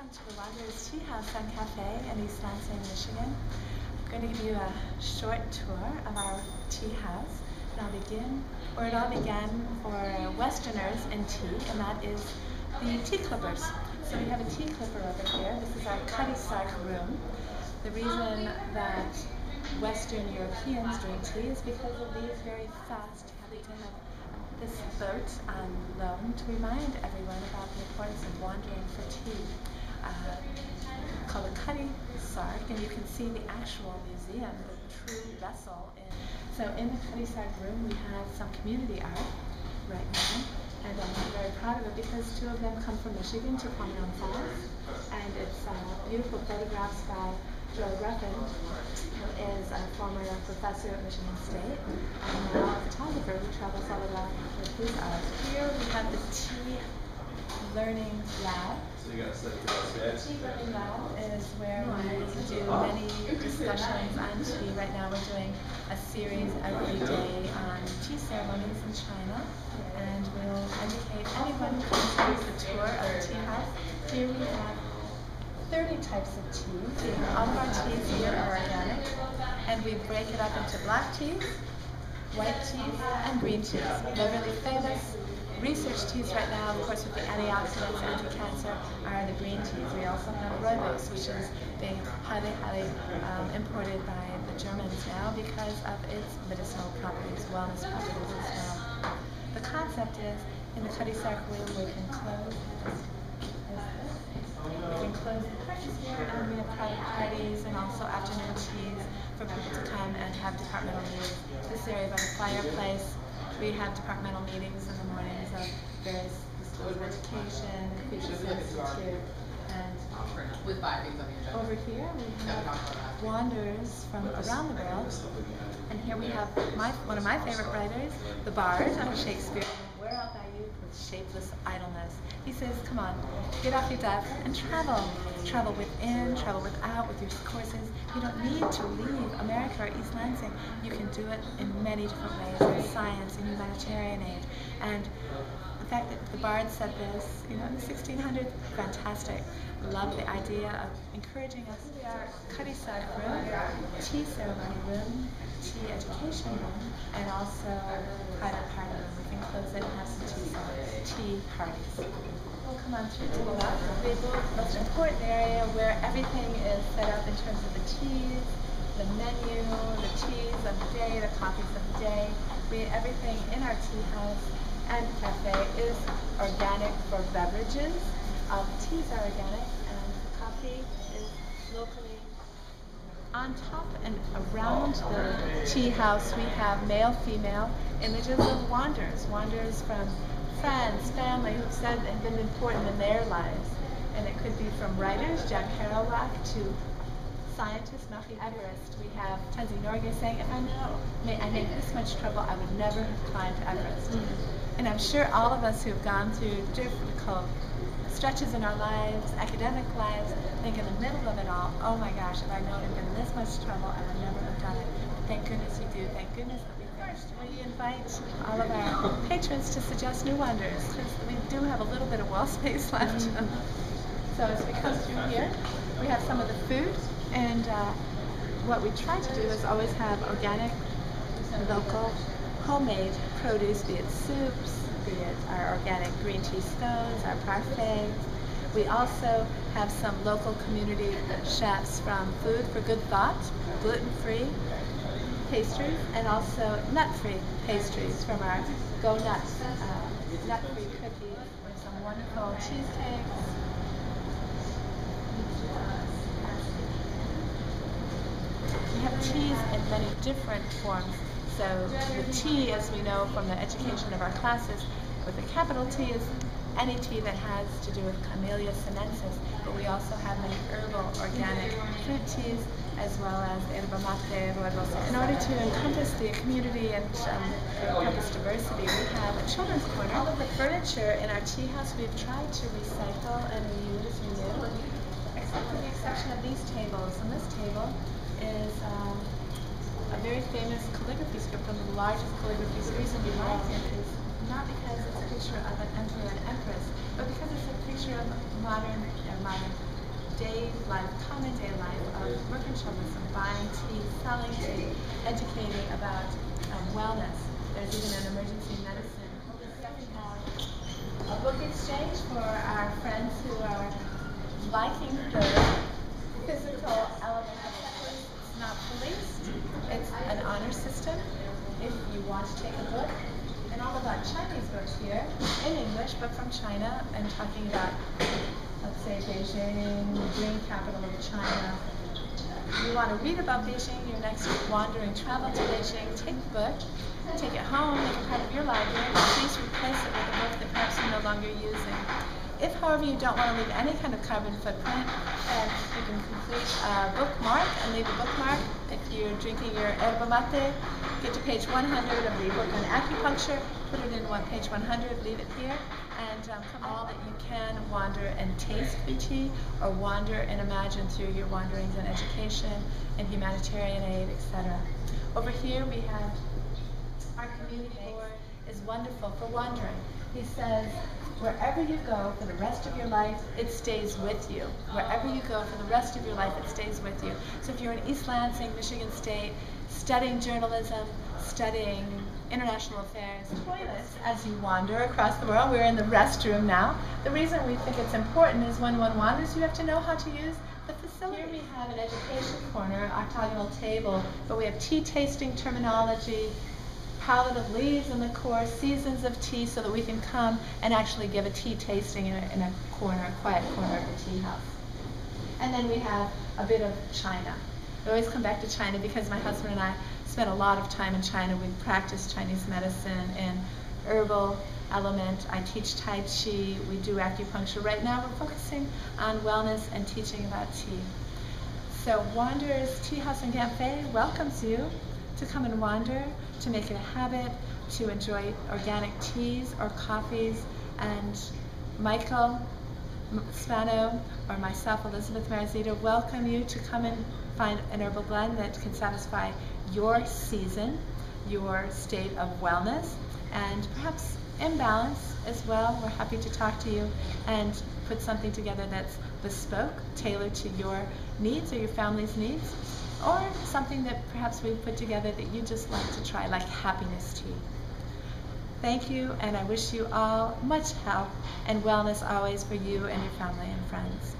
welcome to the Wanderers Teahouse and Cafe in East Lansing, Michigan. I'm going to give you a short tour of our tea house. It all began for Westerners in tea, and that is the tea clippers. So we have a tea clipper over here. This is our cutty sark room. The reason that Western Europeans drink tea is because of these very fast habit to have this boat on loan to remind everyone about the importance of wandering for tea. Called a cutty sark, and you can see the actual museum, the true vessel. So in the cutty sark room we have some community art right now, and I'm very proud of it because two of them come from Michigan, to Promenade Falls, and it's beautiful photographs by Joe Ruffin, who is a former professor at Michigan State and now a photographer who travels all around with his art. Here we have the tea learning lab. The tea learning lab is where we do many discussions on tea. Right now we're doing a series every day on tea ceremonies in China, and we'll educate anyone who comes to the tour of the tea house. Here we have 30 types of tea. All of our teas here are organic, and we break it up into black teas, white teas, and green teas. They're really famous research teas right now, of course, with the antioxidants, anti-cancer, are the green teas. We also have rooibos, which is being highly imported by the Germans now because of its medicinal properties, wellness properties as well. The concept is, in the cutty sark room, we can close the curtains here, and we have private parties and also afternoon teas for people to come and have departmental meetings. This area by the fireplace, we have departmental meetings in the mornings of various schools of education, the Confucius Institute, and with 5 things on the agenda. Over here we have wanderers from around the world, and here we have one of my favorite writers, the Bard of Shakespeare. Wear out thy youth with shapeless idleness. He says, come on, get off your duff and travel. Travel within, travel without with your courses. You don't need to leave America or East Lansing. You can do it in many different ways, in science, in humanitarian aid. And the fact that the Bard said this, in the 1600s, fantastic. Love the idea of encouraging us. Our cutty sark room, tea ceremony room, tea education room, and also private party room. We can close it and have some tea parties. We'll come on through to the left. The most important area where everything is set up in terms of the teas, the menu, the teas of the day, the coffees of the day. Everything in our tea house and cafe is organic for beverages. All the teas are organic, and the coffee is locally. On top and around the tea house, we have male-female images of wanderers from friends, family, who've said and been important in their lives. And it could be from writers, Jack Kerouac, to scientist Marie Everest. We have Tenzing Norgay saying, if I made this much trouble, I would never have climbed Everest. And I'm sure all of us who've gone through difficult stretches in our lives, academic lives, think in the middle of it all, oh my gosh, if I'd known it'd been this much trouble, I would never have done it. Thank goodness you do. Thank goodness that we finished. We invite all of our patrons to suggest new wonders, because we do have a little bit of wall space left. So as we come through here, we have some of the food, and what we try to do is always have organic, local, homemade produce, be it soups, be it our organic green tea scones, our parfaits. We also have some local community chefs from Food for Good Thought, gluten-free pastries, and also nut-free pastries from our Go Nuts nut-free cookies, with some wonderful cheesecakes. We have teas in many different forms. So the tea, as we know from the education of our classes, with the capital T is any tea that has to do with Camellia sinensis, but we also have many herbal, organic fruit teas, as well as yerba mate, rooibos. In order to encompass the community and encompass diversity, we have a children's corner. All of the furniture in our tea house we've tried to recycle and reuse, renew, except for the exception of these tables. And this table is a very famous calligraphy script, one of the largest calligraphy scripts in the world, is not because it's a picture of an emperor and empress, but because it's a picture of modern day life, common day life of mercantilism, buying tea, selling tea, educating about wellness. There's even an emergency medicine. We have a book exchange for our friends who are liking the physical element of it. It's not policed. It's an honor system. If you want to take a book, and all of our Chinese books here in English, but from China, and talking about, let's say, Beijing, the green capital of China. You want to read about Beijing, your next wandering travel to Beijing, take the book, take it home, make it part of your library, please replace it with a book that perhaps you're no longer using. If, however, you don't want to leave any kind of carbon footprint, then you can complete a bookmark and leave a bookmark. If you're drinking your yerba mate, get to page 100 of the book on acupuncture, put it in page 100, leave it here, and come all that you can wander and taste the tea, or wander and imagine through your wanderings in education and humanitarian aid, etc. Over here we have our community board is wonderful for wandering. He says, wherever you go for the rest of your life, it stays with you. Wherever you go for the rest of your life, it stays with you. So if you're in East Lansing, Michigan State, studying journalism, studying international affairs, toilets as you wander across the world. We're in the restroom now. The reason we think it's important is when one wanders, you have to know how to use the facility. Here we have an education corner, octagonal table, but we have tea tasting terminology, palette of leaves in the course, seasons of tea, so that we can come and actually give a tea tasting in a corner, a quiet corner of the tea house. And then we have a bit of China. I always come back to China because my husband and I spent a lot of time in China. We practiced Chinese medicine and herbal element. I teach Tai Chi. We do acupuncture. Right now we're focusing on wellness and teaching about tea. So Wanderers Teahouse and Cafe welcomes you to come and wander, to make it a habit, to enjoy organic teas or coffees. And Michael Spano or myself, Elizabeth Marazito, welcome you to come and find an herbal blend that can satisfy your season, your state of wellness, and perhaps imbalance as well. We're happy to talk to you and put something together that's bespoke, tailored to your needs or your family's needs, or something that perhaps we've put together that you just like to try, like happiness tea. Thank you, and I wish you all much health and wellness always for you and your family and friends.